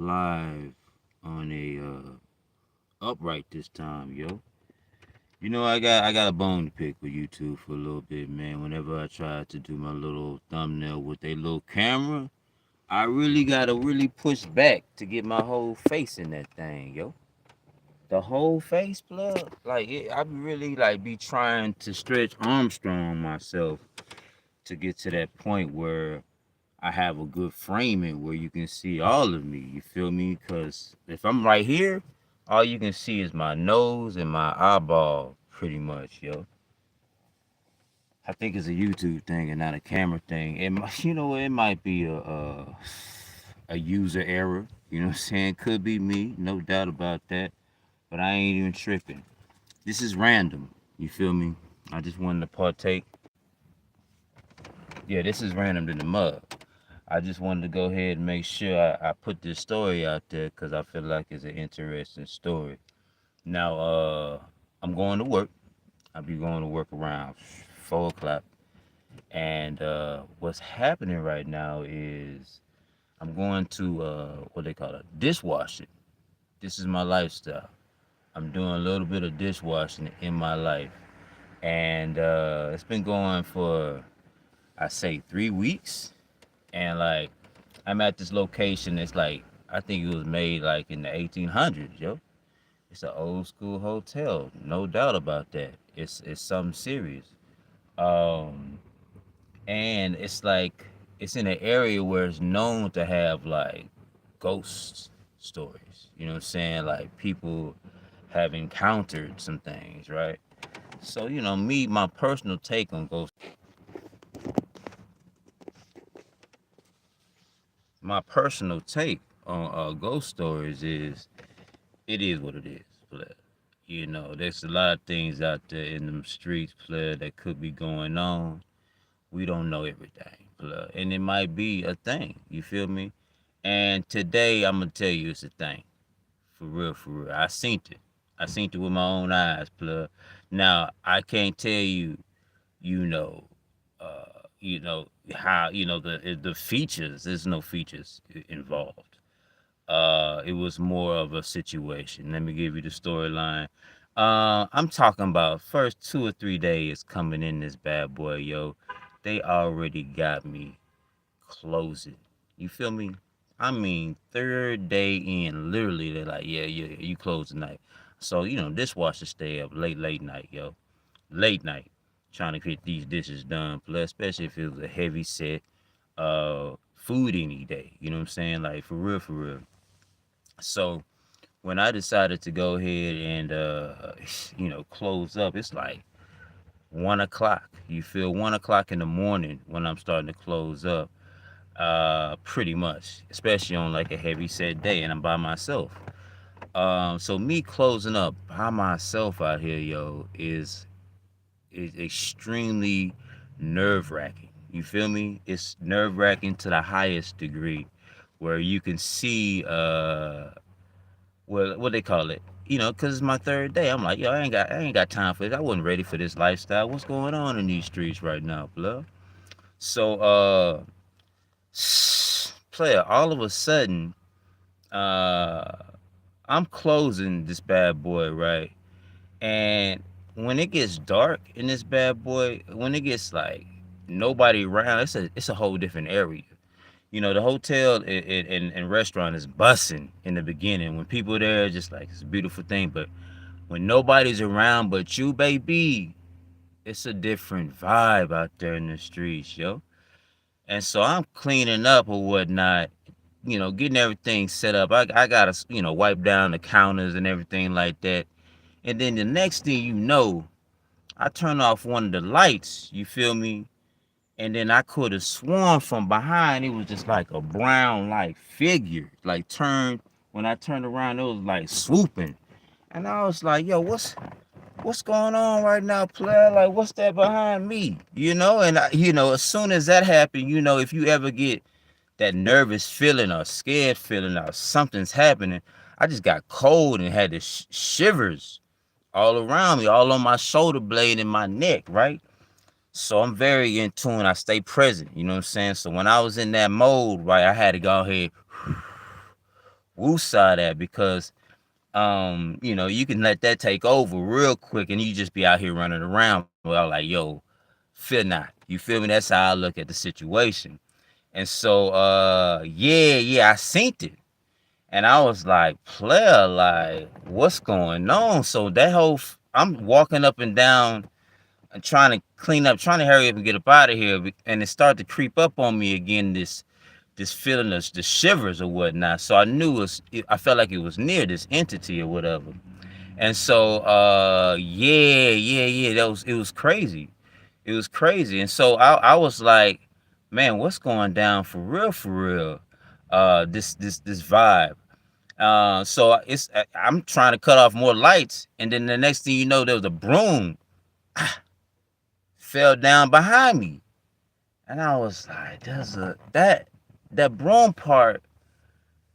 live on a upright this time, yo. I got a bone to pick with YouTube for a little bit, man. Whenever I try to do my little thumbnail with a little camera, I really gotta really push back to get my whole face in that thing, yo. The whole face, blood. I really be trying to stretch Armstrong myself to get to that point where I have a good framing where you can see all of me. You feel me? Because if I'm right here, all you can see is my nose and my eyeball, pretty much, yo. I think it's a YouTube thing and not a camera thing. It might be a user error. You know what I'm saying? Could be me, no doubt about that. But I ain't even tripping. This is random. You feel me? I just wanted to partake. Yeah, this is random to the mug. I just wanted to go ahead and make sure I put this story out there because I feel like it's an interesting story. Now, I'm going to work. I'll be going to work around 4 o'clock. And what's happening right now is I'm going to what they call it, dishwashing. This is my lifestyle. I'm doing a little bit of dishwashing in my life, and it's been going for I say 3 weeks. And I'm at this location. It's like I think it was made like in the 1800s, yo. It's an old school hotel, no doubt about that. It's something serious. Um, and it's in an area where it's known to have like ghost stories. You know what I'm saying? Like people have encountered some things, right? So my personal take on ghost. My personal take on ghost stories is it is what it is, player. There's a lot of things out there in them streets, player, that could be going on. We don't know everything, player. And it might be a thing. You feel me? And today I'm gonna tell you it's a thing. For real, for real. I seen it. I seen it with my own eyes, player. Now I can't tell you, you know, how the features. There's no features involved. It was more of a situation. Let me give you the storyline. I'm talking about first 2 or 3 days coming in this bad boy, yo. They already got me closing. You feel me? I mean, third day in, literally, they're like, yeah, yeah, you close tonight. So, dishwasher stay up late night, yo. Late night, trying to get these dishes done. Plus, especially if it was a heavy set food any day. You know what I'm saying? Like, for real, for real. So when I decided to go ahead and close up, it's like 1 o'clock. You feel 1 o'clock in the morning when I'm starting to close up. Pretty much, especially on like a heavy set day, and I'm by myself. So me closing up by myself out here, yo, is extremely nerve wracking. You feel me? It's nerve wracking to the highest degree, where you can see what they call it, because it's my third day. I'm like, yo, I ain't got time for this. I wasn't ready for this lifestyle. What's going on in these streets right now, blood? So, player, all of a sudden, uh, I'm closing this bad boy, right? And when it gets dark in this bad boy, when it gets like nobody around, it's a whole different area. The hotel and restaurant is bussing in the beginning. When people are there, just like it's a beautiful thing. But when nobody's around but you, baby, it's a different vibe out there in the streets, yo. And so I'm cleaning up or whatnot, getting everything set up. I gotta, wipe down the counters and everything like that. And then the next thing you know, I turn off one of the lights, you feel me? And then I could have sworn from behind it was just like a brown like figure, like turned. When I turned around, it was like swooping, and I was like, "Yo, what's going on right now, player? Like, what's that behind me?" And as soon as that happened, if you ever get that nervous feeling or scared feeling or something's happening, I just got cold and had the shivers all around me, all on my shoulder blade and my neck, right? So I'm very in tune. I stay present. You know what I'm saying? So when I was in that mode, right, I had to go ahead, woosah that because you can let that take over real quick and you just be out here running around. Well, like, yo, fear not. You feel me? That's how I look at the situation. And so yeah, I seen it. And I was like, player, like, what's going on? So that I'm walking up and down and trying to clean up, trying to hurry up and get up out of here. And it started to creep up on me again, this feeling of the shivers or whatnot. So I knew I felt like it was near this entity or whatever. And so yeah, it was crazy. It was crazy. And so I was like, man, what's going down for real, for real? This vibe. So I'm trying to cut off more lights, and then the next thing you know, there was a broom fell down behind me, and I was like, "There's a that broom part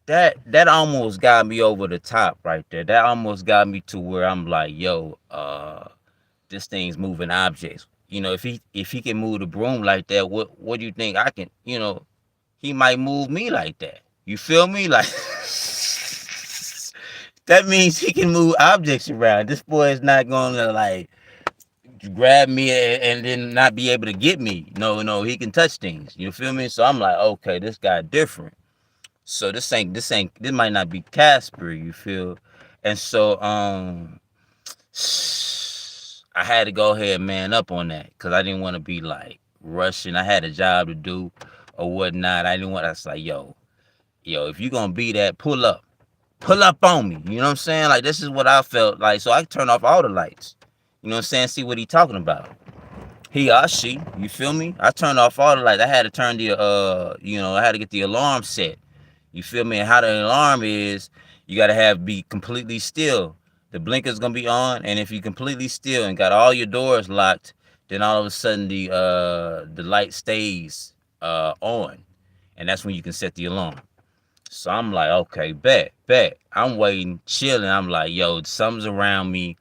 that almost got me over the top right there. That almost got me to where I'm like, yo, this thing's moving objects. If he can move the broom like that, what do you think I can? He might move me like that. You feel me? Like that means he can move objects around. This boy is not gonna like grab me and then not be able to get me. No, he can touch things. You feel me? So I'm like, okay, this guy different. So this might not be Casper. You feel? And so I had to go ahead and man up on that because I didn't want to be like rushing. I had a job to do or whatnot. I didn't want. I was like, yo, if you gonna be that, pull up on me. You know what I'm saying? Like this is what I felt like. So I turned off all the lights. You know what I'm saying? See what he talking about. He or she, you feel me? I turned off all the lights. I had to turn I had to get the alarm set. You feel me? And how the alarm is, you gotta be completely still. The blinker's gonna be on, and if you completely still and got all your doors locked, then all of a sudden the light stays on, and that's when you can set the alarm. So I'm like, okay, bet. I'm waiting, chilling. I'm like, yo, something's around me.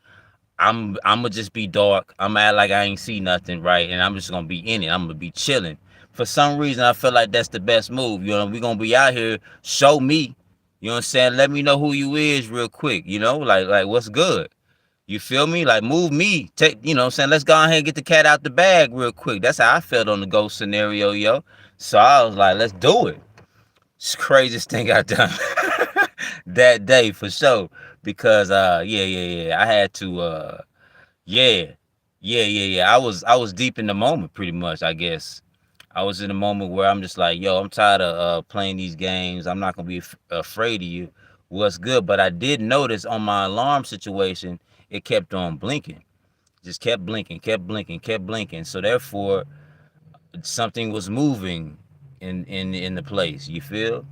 I'm gonna just be dark. I'm gonna act like I ain't see nothing, right? And I'm just gonna be in it. I'm gonna be chilling. For some reason, I feel like that's the best move. We gonna be out here. Show me. You know what I'm saying? Let me know who you is real quick. Like what's good. You feel me? Like move me. Take. You know what I'm saying? Let's go ahead and get the cat out the bag real quick. That's how I felt on the ghost scenario, yo. So I was like, let's do it. It's the craziest thing I done that day for sure. Because yeah. I had to yeah. I was deep in the moment pretty much, I guess. I was in a moment where I'm just like, yo, I'm tired of playing these games. I'm not gonna be afraid of you. What's good? But I did notice on my alarm situation, it kept on blinking. Just kept blinking, kept blinking, kept blinking. So therefore, something was moving in the place. You feel?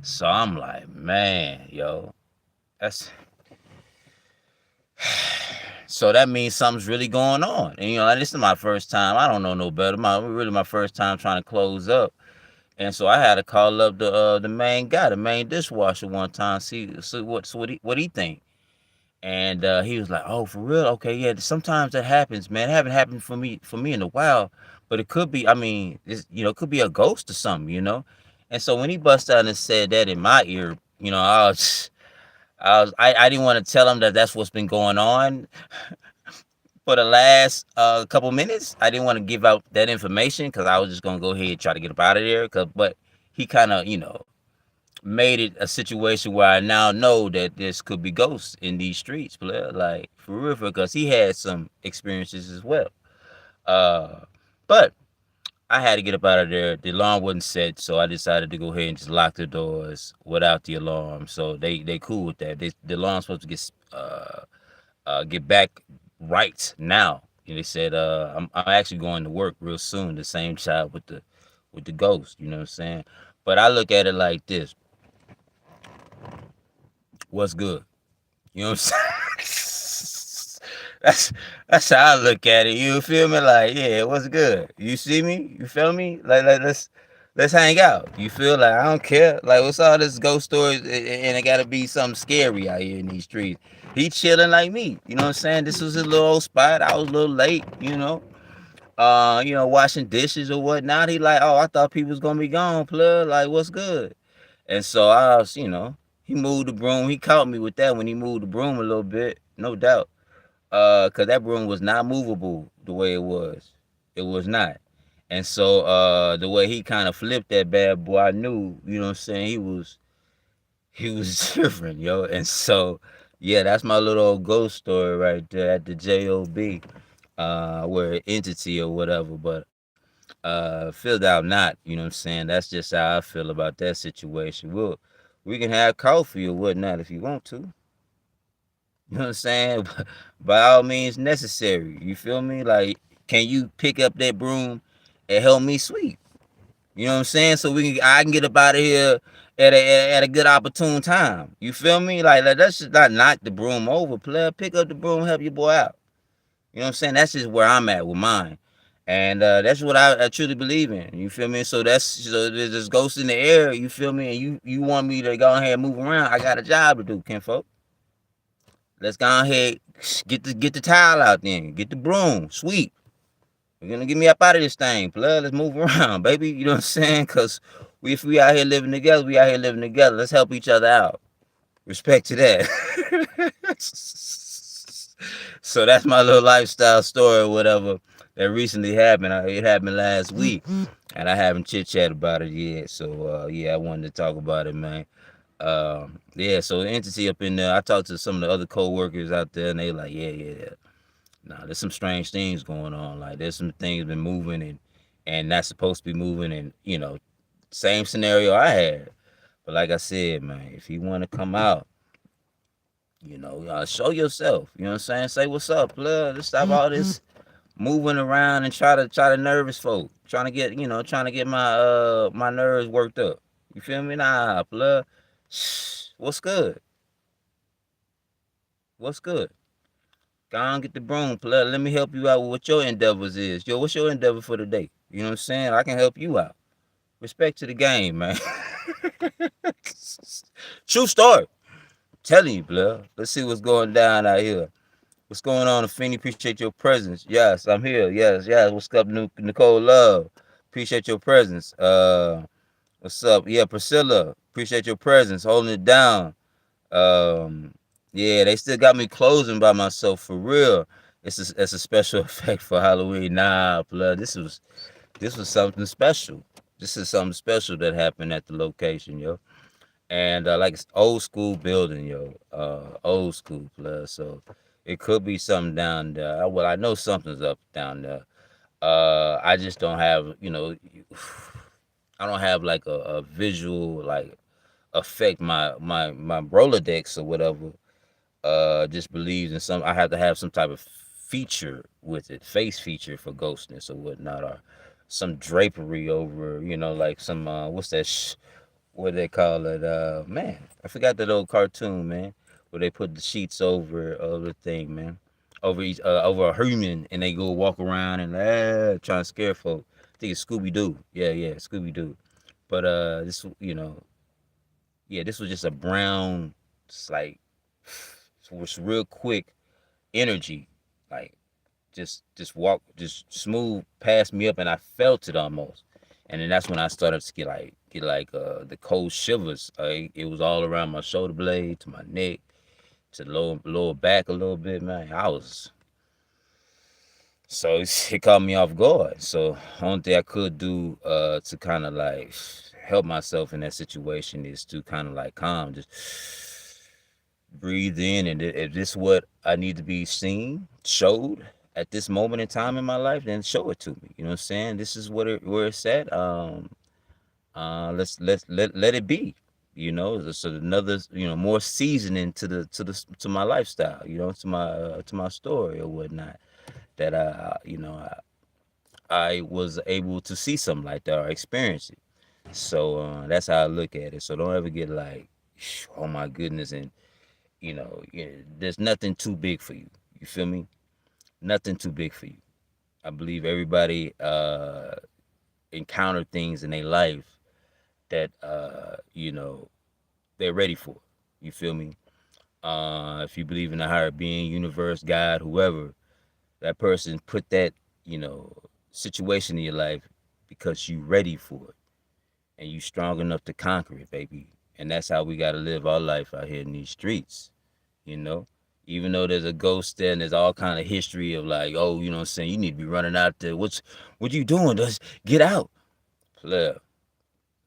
So I'm like, man, yo, that's so that means something's really going on. And this is my first time. I don't know no better. My first time trying to close up. And so I had to call up the main guy, the main dishwasher one time, see what he think. And he was like, "Oh, for real? Okay, yeah. Sometimes that happens, man. It haven't happened for me in a while, but it could be. I mean, it could be a ghost or something. And so when he busted out and said that in my ear, I didn't want to tell him that that's what's been going on for the last couple minutes. I didn't want to give out that information because I was just gonna go ahead and try to get up out of there. But he kind of, made it a situation where I now know that this could be ghosts in these streets, player. Like for real, because he had some experiences as well. Uh, but I had to get up out of there. The alarm wasn't set, so I decided to go ahead and just lock the doors without the alarm. So they cool with that. The alarm's supposed to get back right now. And they said I'm actually going to work real soon. The same child with the ghost. You know what I'm saying? But I look at it like this: what's good? You know what I'm saying? That's how I look at it. You feel me? Like, yeah, what's good? You see me? You feel me? Like let's hang out. You feel like I don't care. Like what's all this ghost stories and it gotta be something scary out here in these streets. He chilling like me. You know what I'm saying? This was a little old spot. I was a little late. Washing dishes or whatnot. He like, oh, I thought people was gonna be gone, plug. Like, what's good? And so I was, He moved the broom. He caught me with that when he moved the broom a little bit, no doubt. Cause that broom was not movable the way it was. It was not. And so the way he kind of flipped that bad boy, I knew, you know what I'm saying, he was different, yo. And so yeah, that's my little old ghost story right there at the JOB, where entity or whatever. But filled out not, you know what I'm saying? That's just how I feel about that situation. We can have coffee or whatnot if you want to. You know what I'm saying? By all means necessary. You feel me? Like, can you pick up that broom and help me sweep? You know what I'm saying? So I can get up out of here at a good opportune time. You feel me? Like that's just not knock the broom over, player. Pick up the broom, help your boy out. You know what I'm saying? That's just where I'm at with mine. And that's what I truly believe in. You feel me? So there's this ghost in the air, you feel me? And you want me to go ahead and move around. I got a job to do, kinfolk. Let's go ahead, get the towel out then. Get the broom, sweep. You're gonna get me up out of this thing, blood. Let's move around, baby. You know what I'm saying? Cause if we out here living together, we out here living together. Let's help each other out. Respect to that. So that's my little lifestyle story or whatever that recently happened. It happened last week, and I haven't chit chat about it yet. So yeah, I wanted to talk about it, man. Yeah, so the entity up in there. I talked to some of the other co-workers out there, and they like, yeah. Nah, there's some strange things going on. Like there's some things been moving and not supposed to be moving, and same scenario I had. But like I said, man, if you want to come out, show yourself. You know what I'm saying? Say what's up, blood. Let's stop all this moving around and try to nervous folk. Trying to get my nerves worked up. You feel me? Nah, blood. What's good? What's good? Go on, get the broom, blood. Let me help you out with what your endeavors is. Yo, what's your endeavor for the day? You know what I'm saying? I can help you out. Respect to the game, man. True story. Telling you, blood. Let's see what's going down out here. What's going on, Afeni? Appreciate your presence. Yes, I'm here. Yes. What's up, Nicole Love? Appreciate your presence. What's up? Yeah, Priscilla. Appreciate your presence. Holding it down. Um, yeah, they still got me closing by myself for real. It's a special effect for Halloween. Nah, blood. This was something special. This is something special that happened at the location, yo. And like it's old school building, yo. Old school, blood. So it could be something down there. Well, I know something's up down there. I just don't have, I don't have like a visual like affect my Rolodex or whatever. Just believes in some. I have to have some type of feature with it, face feature for ghostness or whatnot, or some drapery over, like some what's that? What they call it? Man, I forgot that old cartoon, man, where they put the sheets over the thing, man, over a human, and they go walk around and trying to scare folk. I think it's Scooby Doo. Yeah, Scooby Doo. But this was just a brown, it's like, it was real quick energy, like just smooth past me up, and I felt it almost. And then that's when I started to get like the cold shivers. It was all around my shoulder blade to my neck to the lower back a little bit, man. So it caught me off guard. So only thing I could do to kind of like help myself in that situation is to kind of like calm, just breathe in, and if this is what I need to be seen, showed at this moment in time in my life, then show it to me. You know what I'm saying? This is where it's at. Let it be. So another, more seasoning to my lifestyle. To my story or whatnot. That I was able to see something like that or experience it. So that's how I look at it. So don't ever get like, oh my goodness, and there's nothing too big for you. You feel me? Nothing too big for you. I believe everybody encounter things in their life that they're ready for. You feel me? If you believe in a higher being, universe, God, whoever, that person put that you know situation in your life because you ready for it and you strong enough to conquer it, baby. And that's how we gotta live our life out here in these streets, you know. Even though there's a ghost there and there's all kind of history of like, oh, you know what I'm saying, you need to be running out there. What you doing? Just get out. Player,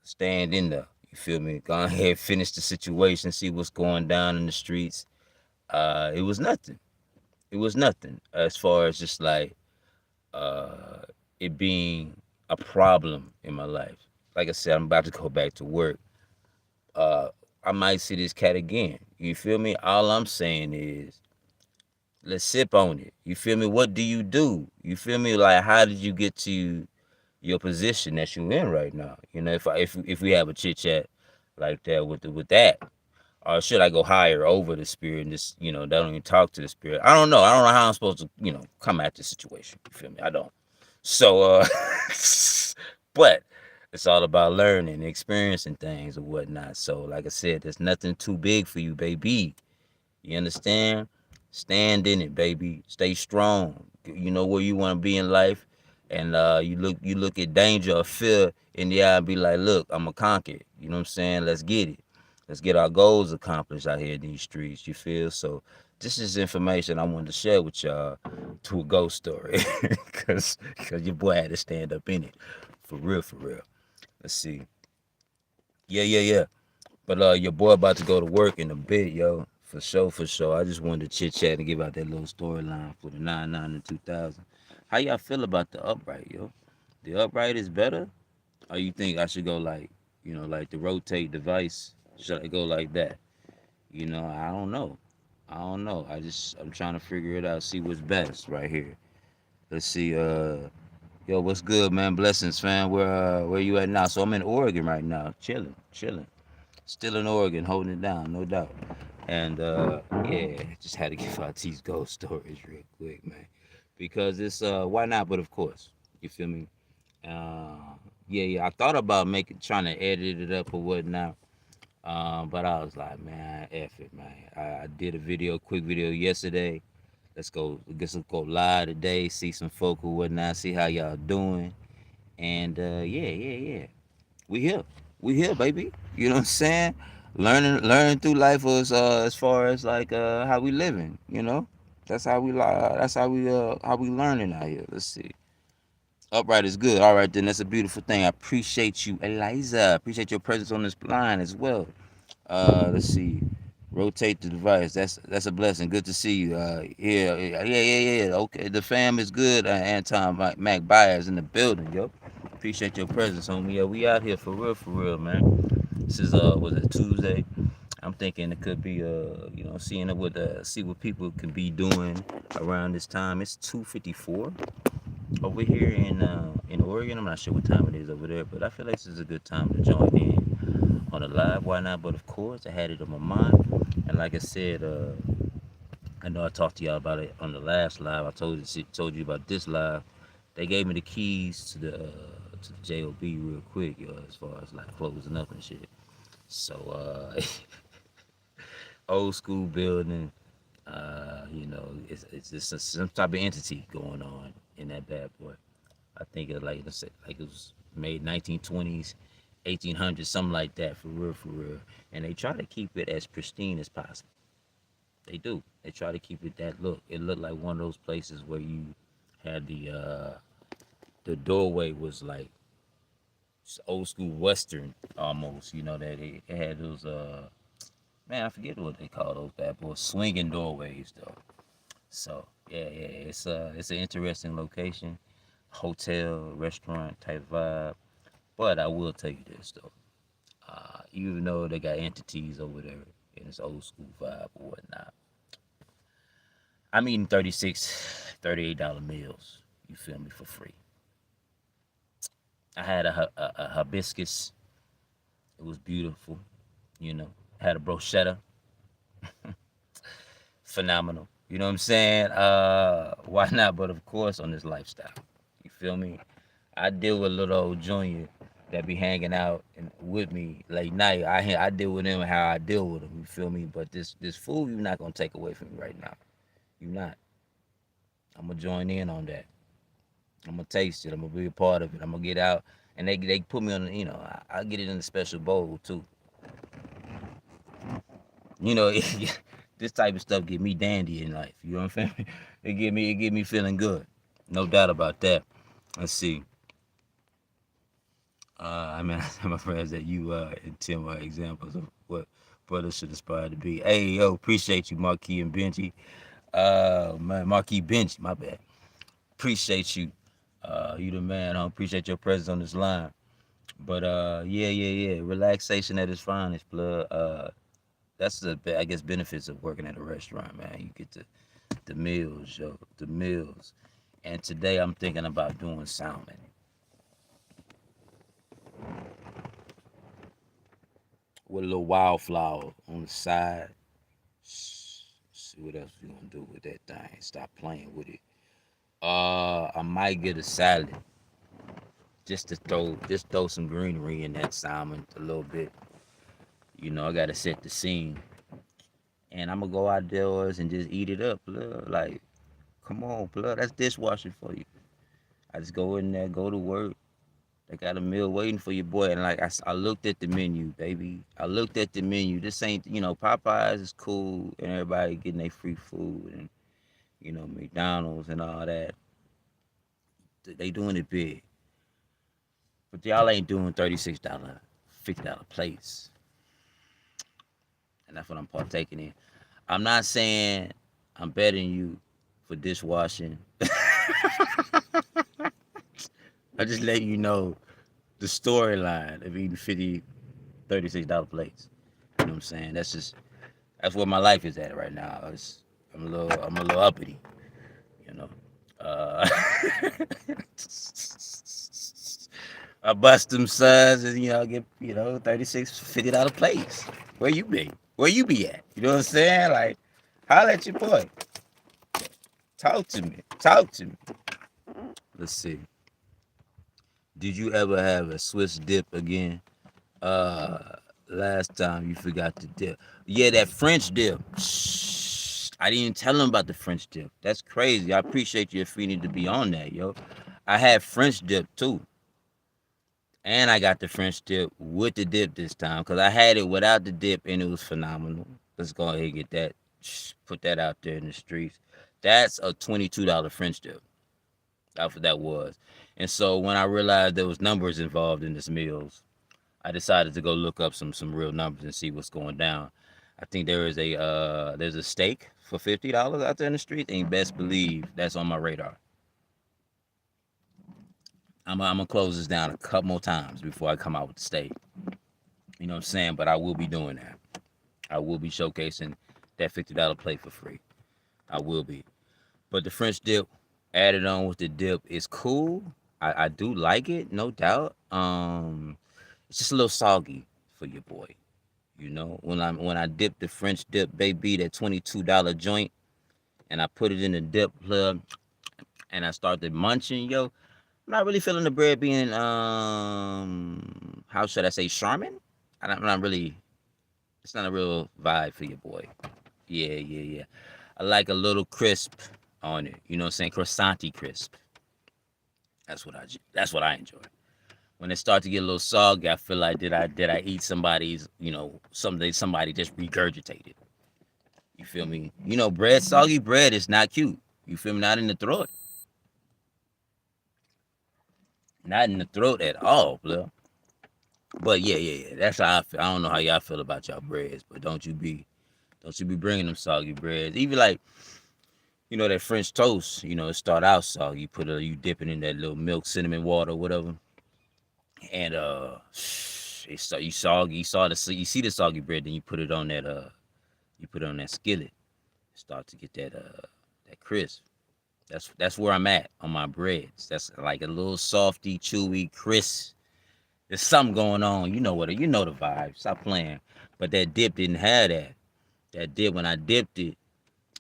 stand in there. You feel me? Go ahead, finish the situation, see what's going down in the streets. It was nothing. It was nothing as far as just like uh it being a problem in my life. Like I said, I'm about to go back to work. Uh I might see this cat again. You feel me? All I'm saying is let's sip on it. You feel me? What do you do? You feel me? Like how did you get to your position that you in right now? You know, if we have a chit chat like that with that, or should I go higher over the spirit and just don't even talk to the spirit? I don't know. I don't know how I'm supposed to come at the situation. You feel me? I don't. So, but it's all about learning, experiencing things and whatnot. So, like I said, there's nothing too big for you, baby. You understand? Stand in it, baby. Stay strong. You know where you want to be in life, and you look at danger or fear in the eye and be like, look, I'm gonna conquer it. You know what I'm saying? Let's get it. Let's get our goals accomplished out here in these streets. You feel? So this is information I wanted to share with y'all to a ghost story, cause your boy had to stand up in it, for real, for real. Let's see. Yeah, yeah, yeah. But your boy about to go to work in a bit, yo. For sure, for sure. I just wanted to chit chat and give out that little storyline for the 99 and 2000. How y'all feel about the upright, yo? The upright is better, or you think I should go like, like the rotate device? Should I go like that? I don't know. I don't know. I'm trying to figure it out. See what's best right here. Let's see. Yo, what's good, man? Blessings, fam. Where you at now? So I'm in Oregon right now, chilling, chilling. Still in Oregon, holding it down, no doubt. And yeah, just had to give out these ghost stories real quick, man, because it's why not? But of course, you feel me? Uh, yeah, yeah. I thought about trying to edit it up or whatnot, but I was like, man, F it, man. I did a quick video yesterday. Let's go live today, see some folk or whatnot, see how y'all doing, and yeah, yeah, yeah. We here. We here, baby. You know what I'm saying? Learning through life as far as like how we living, you know? That's how we learning out here. Let's see. Upright is good. All right then, that's a beautiful thing. I appreciate you, Eliza. Appreciate your presence on this line as well. Let's see. Rotate the device. That's a blessing. Good to see you. Yeah, yeah, yeah, yeah, yeah. Okay, the fam is good. Anton Mac Byers in the building, yo. Appreciate your presence, homie. Yeah, we out here for real, man. This is was it Tuesday? I'm thinking it could be seeing see what people can be doing around this time. It's 2:54 over here in Oregon. I'm not sure what time it is over there, but I feel like this is a good time to join in on a live. Why not? But of course, I had it on my mind, and like I said, I know I talked to y'all about it on the last live. I told you about this live. They gave me the keys to the job real quick, yo, as far as like closing up and shit. So old school building. It's just some type of entity going on in that bad boy. I think it like let's say like it was made 1920s, 1800s, something like that, for real, for real. And they try to keep it as pristine as possible. They do. They try to keep it that look. It looked like one of those places where you had the doorway was like old school western almost. You know that it had those man, I forget what they call those bad boys, swinging doorways though. So yeah, yeah, it's an interesting location, hotel, restaurant type vibe. But I will tell you this though, even though they got entities over there in this old school vibe or whatnot, I'm eating $38 meals. You feel me, for free. I had a hibiscus. It was beautiful. You know, had a brochetta. Phenomenal. You know what I'm saying? Why not? But of course, on this lifestyle. You feel me? I deal with little old Junior that be hanging out with me late night. I deal with him how I deal with him. You feel me? But this food you're not gonna take away from me right now. You not. I'm gonna join in on that. I'm gonna taste it. I'm gonna be a part of it. I'm gonna get out and they put me on. I get it in a special bowl too. You know, this type of stuff get me dandy in life. You know what I'm saying? It get me feeling good. No doubt about that. Let's see. I mean, I tell my friends that you and Tim are examples of what brothers should aspire to be. Hey, yo, appreciate you, Marquis and Benji. Man, Marquis Benji, my bad. Appreciate you. You the man. I appreciate your presence on this line. But yeah. Relaxation at its finest, blood. That's the I guess benefits of working at a restaurant, man. You get the meals, yo, the meals. And today I'm thinking about doing salmon with a little wildflower on the side. See what else we gonna do with that thing. Stop playing with it. I might get a salad just throw some greenery in that salmon a little bit. You know, I gotta set the scene. And I'm gonna go outdoors and just eat it up, blood. Like, come on, blood. That's dishwashing for you. I just go in there, go to work. They got a meal waiting for your boy. And like I looked at the menu, baby. I looked at the menu. This ain't, Popeyes is cool and everybody getting their free food and, McDonald's and all that. They doing it big. But y'all ain't doing $36, $50 plates. And that's what I'm partaking in. I'm not saying I'm betting you for dishwashing. I just let you know the storyline of eating $36 plates. You know what I'm saying? That's where my life is at right now. I'm a little uppity, you know. Uh, I bust them sons and get $36, $50 plates. Where you be? Where you be at? You know what I'm saying? Like, holla at your boy. Talk to me. Talk to me. Let's see. Did you ever have a Swiss dip again? Uh, Last time you forgot the dip. Yeah, that French dip. Shh, I didn't even tell him about the French dip. That's crazy. I appreciate you if we need to be on that, yo. I had French dip too. And I got the French dip with the dip this time because I had it without the dip and it was phenomenal. Let's go ahead and get that, put that out there in the streets. That's a $22 French dip. That's what that was. And so when I realized there was numbers involved in this meals, I decided to go look up some real numbers and see what's going down. I think there's a steak for $50 out there in the street, and best believe that's on my radar. I'm gonna close this down a couple more times before I come out with the steak. You know what I'm saying? But I will be doing that. I will be showcasing that $50 plate for free. I will be. But the French dip added on with the dip is cool. I do like it, no doubt. It's just a little soggy for your boy. When I dip the French dip, baby, that $22 joint, and I put it in the dip plug, and I started munching, yo. I'm not really feeling the bread being how should I say, charmin? I'm not really. It's not a real vibe for your boy. Yeah. I like a little crisp on it. You know what I'm saying? Croissanty crisp. That's what I enjoy. When it starts to get a little soggy, I feel like did I eat somebody's, something somebody just regurgitated. You feel me? Bread, soggy bread is not cute. You feel me? Not in the throat. Not in the throat at all, bro. But yeah. That's how I feel. I don't know how y'all feel about y'all breads, but don't you be bringing them soggy breads. Even like, that French toast, it start out soggy. You dip it in that little milk, cinnamon water, whatever. And you see the soggy bread, then you put it on that skillet, start to get that crisp. That's where I'm at on my breads. That's like a little softy, chewy, crisp. There's something going on. You know the vibe. Stop playing. But that dip didn't have that. That dip, when I dipped it,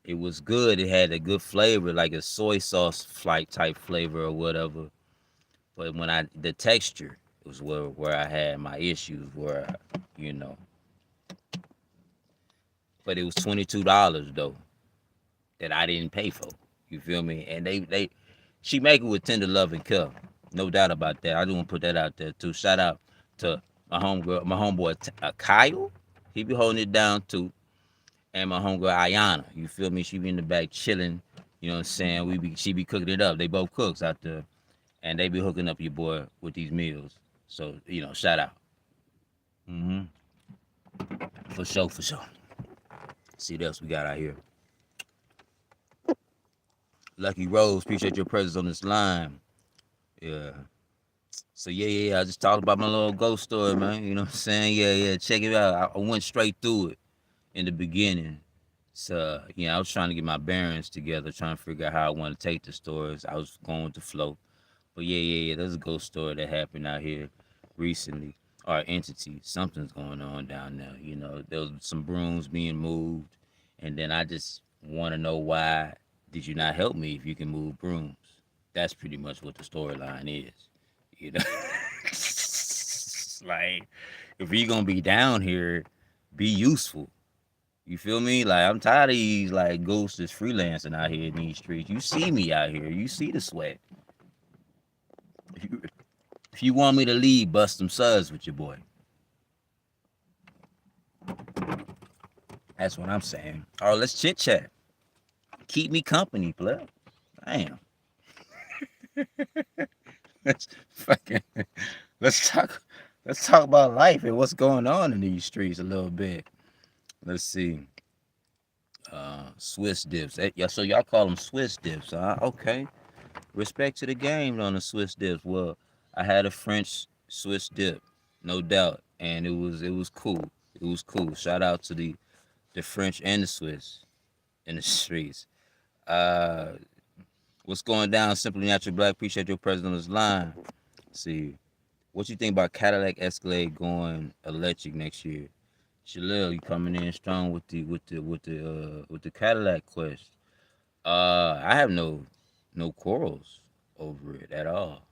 it was good. It had a good flavor, like a soy sauce flight type flavor or whatever. But the texture was where I had my issues, you know. But it was $22 though that I didn't pay for. You feel me? And she make it with tender love and care, no doubt about that. I do want to put that out there too. Shout out to my homeboy Kyle. He be holding it down too. and my homegirl Ayana. You feel me? She be in the back chilling. You know what I'm saying? She be cooking it up. They both cooks out there, and they be hooking up your boy with these meals. So shout out. Mm-hmm. For sure, for sure. See what else we got out here. Lucky Rose, appreciate your presence on this line. Yeah. So yeah. I just talked about my little ghost story, man. You know what I'm saying? Yeah. Check it out. I went straight through it in the beginning. So I was trying to get my bearings together, trying to figure out how I want to take the stories. I was going with the flow. But yeah. There's a ghost story that happened out here recently. Our entity, something's going on down there. There was some brooms being moved, and then I just want to know why did you not help me if you can move brooms? That's pretty much what the storyline is. You know, like if you're gonna be down here, be useful. You feel me? Like I'm tired of these like ghosts that's freelancing out here in these streets. You see me out here. You see the sweat. If you want me to leave, bust some suds with your boy. That's what I'm saying. All right, let's chit chat. Keep me company, blood. Damn. Let's fucking let's talk. Let's talk about life and what's going on in these streets a little bit. Let's see. Swiss dips. Yeah, so y'all call them Swiss dips, huh? Okay. Respect to the game on the Swiss dips. Well, I had a French Swiss dip, no doubt, and it was cool. It was cool. Shout out to the French and the Swiss in the streets. Uh, what's going down? Simply Natural Black. Appreciate your presence on this line. Let's see, what you think about Cadillac Escalade going electric next year? Shalil, you coming in strong with the Cadillac quest. I have no quarrels over it at all.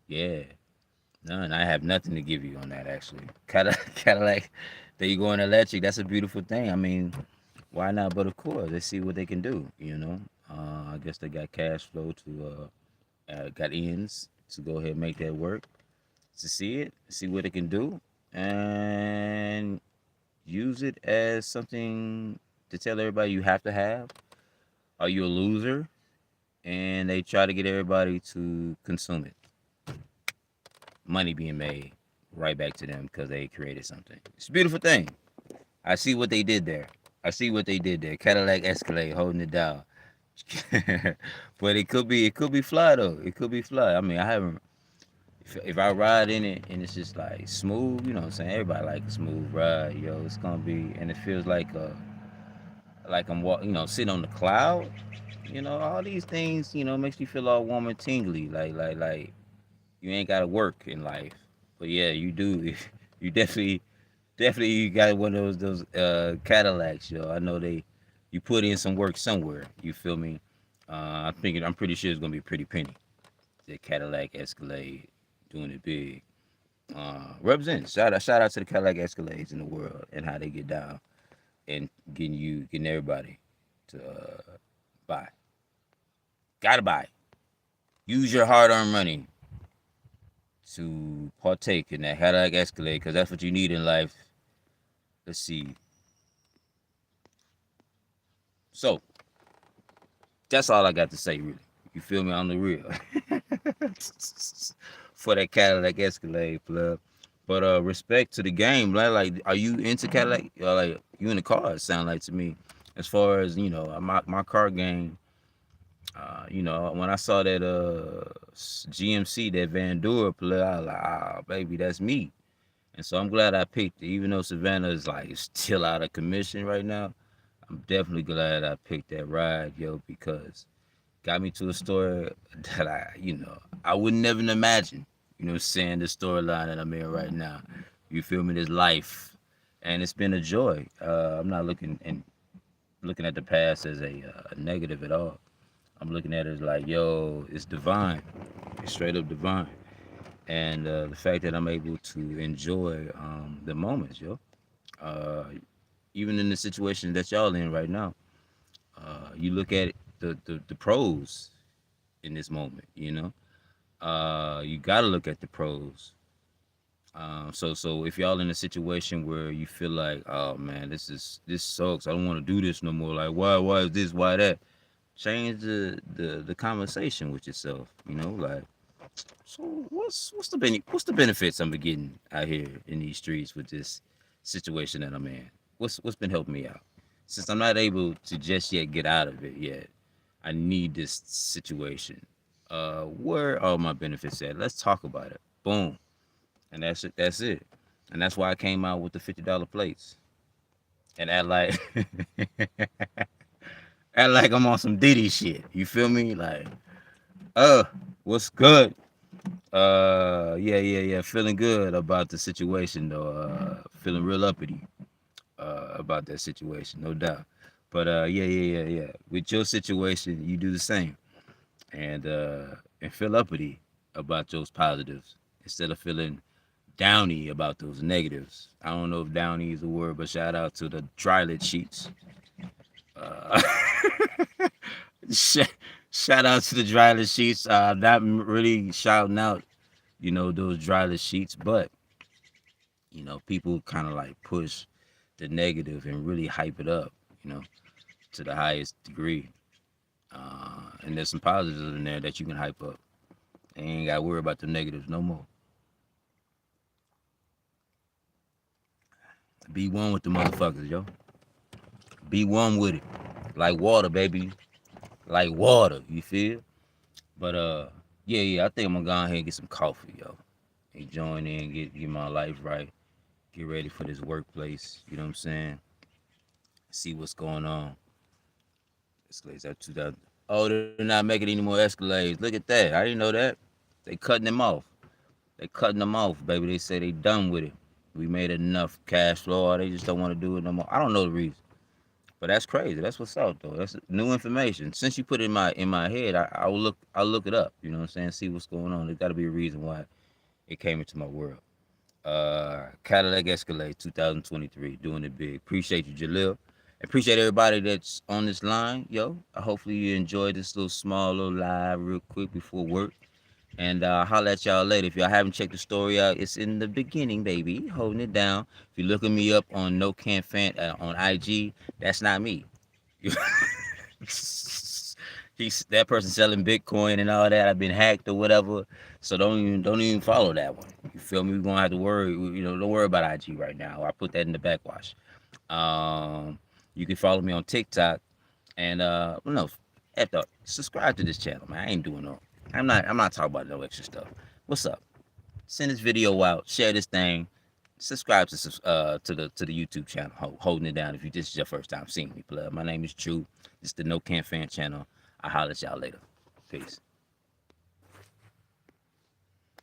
Yeah, none. I have nothing to give you on that actually. Cadillac, they going electric. That's a beautiful thing. I mean, why not? But of course, let's see what they can do. I guess they got cash flow got ends to go ahead and make that work. To see what it can do, and use it as something to tell everybody you have to have. Are you a loser? And they try to get everybody to consume it. Money being made right back to them because they created something. It's a beautiful thing. I see what they did there. Cadillac Escalade holding it down. But it could be fly though. It could be fly. I mean, I haven't. If I ride in it and it's just like smooth, you know what I'm saying? Everybody like a smooth ride, yo. It's gonna be, and it feels like I'm walking, sitting on the cloud. All these things, makes you feel all warm and tingly, like you ain't gotta work in life. But yeah, you do. You definitely you got one of those Cadillacs, yo. I know you put in some work somewhere. You feel me? I'm pretty sure it's gonna be pretty penny. The Cadillac Escalade doing it big. Represent. Shout out to the Cadillac Escalades in the world and how they get down and getting everybody to buy. Gotta buy. Use your hard-earned money to partake in that Cadillac Escalade because that's what you need in life. Let's see. So that's all I got to say, really. You feel me? On the real. For that Cadillac Escalade, plug. But respect to the game, right? Like, are you into Cadillac? Like, you in the car? It sound like to me. As far as my car game. When I saw that GMC, that Van Dura play, I was like, baby, that's me. And so I'm glad I picked it, even though Savannah is like still out of commission right now. I'm definitely glad I picked that ride, yo, because got me to a story that I would never imagine. You know what I'm saying? The storyline that I'm in right now. You feel me? This life, and it's been a joy. I'm not looking at the past as a negative at all. I'm looking at it as like, yo, it's divine. It's straight up divine. And the fact that I'm able to enjoy the moments, yo. Uh, Even in the situation that y'all in right now, you look at the pros in this moment, you got to look at the pros. So if y'all in a situation where you feel like, oh man, this sucks. I don't want to do this no more. Like, why is this? Why that? Change the conversation with yourself. Like, so what's the benefits I'm getting out here in these streets with this situation that I'm in? What's been helping me out? Since I'm not able to just yet get out of it yet, I need this situation. Where are my benefits at? Let's talk about it. Boom. And that's it. That's it. And that's why I came out with the $50 plates. And act like act like I'm on some Diddy shit. You feel me? Like, uh, what's good? Yeah. Feeling good about the situation though. Feeling real uppity about that situation, no doubt. But yeah. With your situation, you do the same, and feel uppity about those positives instead of feeling downy about those negatives. I don't know if downy is a word, but shout out to the drylet sheets. Uh, sh- Shout out to the drylet sheets. Not really shouting out, those drylet sheets, but people kind of like push the negative and really hype it up, you know, to the highest degree. And there's some positives in there that you can hype up. And you ain't got to worry about the negatives no more. Be one with the motherfuckers, yo. Be one with it. Like water, baby. Like water, you feel? But yeah, I think I'm gonna go ahead and get some coffee, yo. And join in, get my life right. Get ready for this workplace. You know what I'm saying? See what's going on. Escalades at 2000. Oh, they're not making any more Escalades. Look at that. I didn't know that. They cutting them off. They cutting them off, baby. They say they done with it. We made enough cash flow, or they just don't want to do it no more. I don't know the reason, but that's crazy. That's what's up, though. That's new information. Since you put it in my head, I'll look it up. You know what I'm saying? See what's going on. There's got to be a reason why it came into my world. Cadillac Escalade 2023, doing it big. Appreciate you, Jalil. Appreciate everybody that's on this line, yo. Hopefully you enjoyed this little small little live real quick before work. And holla at y'all later. If y'all haven't checked the story out, it's in the beginning, baby. Holding it down. If you're looking me up on No Can Fan on IG, that's not me. He's that person selling Bitcoin and all that. I've been hacked or whatever. So don't even follow that one. You feel me? We're gonna have to worry. Don't worry about IG right now. I put that in the backwash. You can follow me on TikTok and no, subscribe to this channel, man. I ain't doing no. I'm not talking about no extra stuff. What's up? Send this video out. Share this thing. Subscribe to the YouTube channel. Holding it down. If this is your first time seeing me, blood. My name is True. This is the No Can Fan channel. I'll holler at y'all later. Peace.